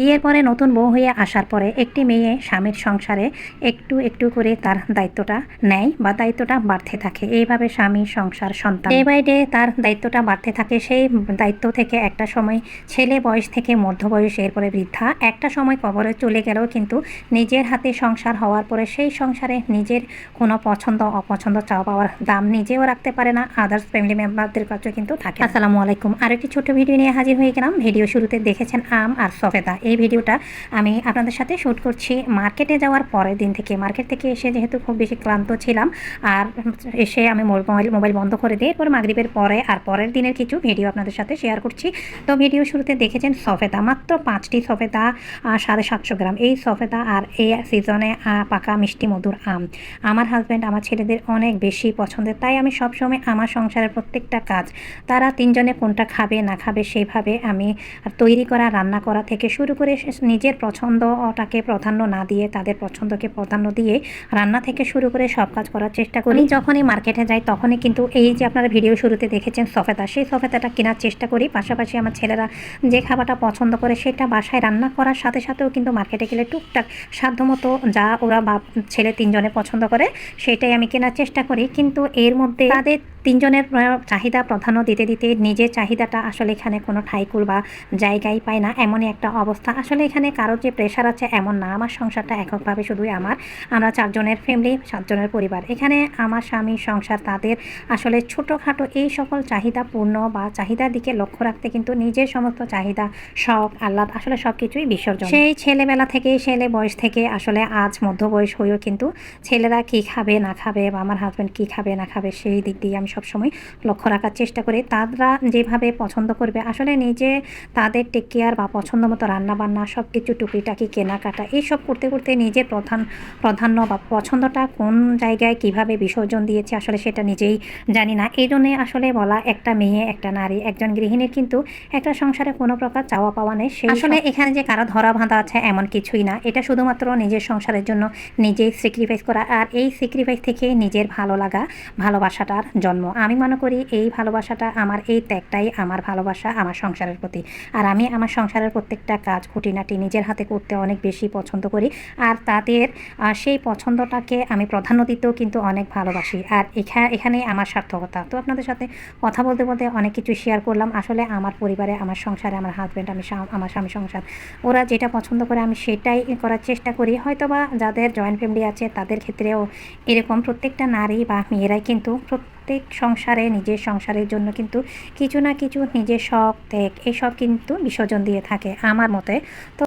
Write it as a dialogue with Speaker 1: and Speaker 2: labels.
Speaker 1: বিয়ের পরে নতুন বউ হয়ে আসার পরে একটি মেয়ে স্বামীর সংসারে একটু একটু করে তার দায়িত্বটা নেয় বা দায়িত্বটা বাড়তে থাকে। এইভাবে স্বামী, সংসার, সন্তান ডে বাই ডে তার দায়িত্বটা বাড়তে থাকে। সেই দায়িত্ব থেকে একটা সময় ছেলে বয়স থেকে মধ্য বয়স, এরপরে বৃদ্ধা, একটা সময় কবরে চলে গেলেও কিন্তু নিজের হাতে সংসার হওয়ার পরে সেই সংসারে নিজের কোনো পছন্দ অপছন্দ চাওয়া পাওয়ার দাম নিজেও রাখতে পারে না, আদার্স ফ্যামিলি মেম্বারদের কাছেও কিন্তু থাকে। আসসালামু আলাইকুম, আরেকটি ছোট ভিডিও নিয়ে হাজির হয়ে গেলাম। ভিডিও শুরুতে দেখেছেন আম আর সফেদা। এই ভিডিওটা আমি আপনাদের সাথে শ্যুট করছি মার্কেটে যাওয়ার পরের দিন থেকে। মার্কেট থেকে এসে যেহেতু খুব বেশি ক্লান্ত ছিলাম, আর এসে আমি মোবাইল বন্ধ করে দিই। এরপর মাগরিবের পরে আর পরের দিনের কিছু ভিডিও আপনাদের সাথে শেয়ার করছি। তো ভিডিও শুরুতে দেখেছেন সফেদা, মাত্র 5টি সফেদা, 750 গ্রাম। এই সফেদা আর এই সিজনে পাকা মিষ্টি মধুর আম আমার হাজব্যান্ড, আমার ছেলেদের অনেক বেশি পছন্দের। তাই আমি সবসময় আমার সংসারের প্রত্যেকটা কাজ তারা তিনজনে কোনটা খাবে না খাবে সেইভাবে আমি তৈরি করা, রান্না করা থেকে শুরু করে নিজের পছন্দটাকে প্রাধান্য না দিয়ে তাদের পছন্দকে প্রাধান্য দিয়ে রান্না থেকে শুরু করে সব কাজ করার চেষ্টা করি। যখনই মার্কেটে যাই তখনই কিন্তু এই যে আপনারা ভিডিও শুরুতে দেখেছেন সফেদা, সেই সফেদাটা কেনার চেষ্টা করি। পাশাপাশি আমার ছেলেরা যে খাবারটা পছন্দ করে সেটা বাসায় রান্না করার সাথে সাথেও কিন্তু মার্কেটে গেলে টুকটাক সাধ্যমতো যা ওরা ছেলে তিনজনে পছন্দ করে সেটাই আমি কেনার চেষ্টা করি। কিন্তু এর মধ্যে তাদের তিনজনের চাহিদা প্রাধান্য দিতে দিতে নিজের চাহিদাটা আসলে এখানে কোনো ঠাইকুল বা জায়গায় পায় না, এমনই একটা অবস্থা। আসলে এখানে কারোর যে প্রেশার আছে এমন না। আমার সংসারটা এককভাবে শুধুই আমরা 4 জনের ফ্যামিলি, 7 জনের পরিবার। এখানে আমার স্বামী, সংসার, তাদের আসলে ছোটোখাটো এই সকল চাহিদা পূর্ণ বা চাহিদার দিকে লক্ষ্য রাখতে কিন্তু নিজের সমস্ত চাহিদা, শখ, আহ্লাদ আসলে সব কিছুই বিসর্জন। সেই ছেলেবেলা থেকে, ছেলে বয়স থেকে আসলে আজ মধ্য বয়স হয়েও কিন্তু ছেলেরা কী খাবে না খাবে বা আমার হাজব্যান্ড কী খাবে না খাবে সেই দিক দিয়ে আমি সবসময় লক্ষ্য রাখার চেষ্টা করি। তারা যেভাবে পছন্দ করবে আসলে নিজে তাদের টেক কেয়ার বা পছন্দ মতো রান্নাবান্না সব কিছু টুকিটাকি কেনাকাটা এইসব করতে করতে নিজের প্রাধান্য বা পছন্দটা কোন জায়গায় কিভাবে বিসর্জন দিয়েছে আসলে সেটা নিজেই জানি না। এই জন্যে আসলে বলা, একটা মেয়ে, একটা নারী, একজন গৃহিণীর কিন্তু একটা সংসারে কোনো প্রকার চাওয়া পাওয়া নেই। সেই আসলে এখানে যে কারো ধরা বাঁধা আছে এমন কিছুই না। এটা শুধুমাত্র নিজের সংসারের জন্য নিজেই স্যাক্রিফাইস করা, আর এই স্যাক্রিফাইস থেকে নিজের ভালো লাগা, ভালোবাসাটার জন্ম। আমি মনে করি এই ভালোবাসাটা, আমার এই ত্যাগটাই আমার ভালোবাসা আমার সংসারের প্রতি। আর আমি আমার সংসারের প্রত্যেকটা কাজ খুঁটিনাটি নিজের হাতে করতে অনেক বেশি পছন্দ করি, আর তাদের সেই পছন্দটাকে আমি প্রাধান্য দিতেও কিন্তু অনেক ভালোবাসি। আর এখানেই আমার সার্থকতা। তো আপনাদের সাথে কথা বলতে বলতে অনেক কিছু শেয়ার করলাম। আসলে আমার পরিবারে, আমার সংসারে, আমার হাজব্যান্ড, আমার স্বামী সংসার, ওরা যেটা পছন্দ করে আমি সেটাই করার চেষ্টা করি। হয়তোবা যাদের জয়েন্ট ফ্যামিলি আছে তাদের ক্ষেত্রেও এরকম প্রত্যেকটা নারী বা মেয়েরাই কিন্তু প্রত্যেক সংসারে, নিজের সংসারের জন্য কিন্তু কিছু না কিছু নিজের শখ, ত্যাগ এসব কিন্তু বিসর্জন দিয়ে থাকে আমার মতে। তো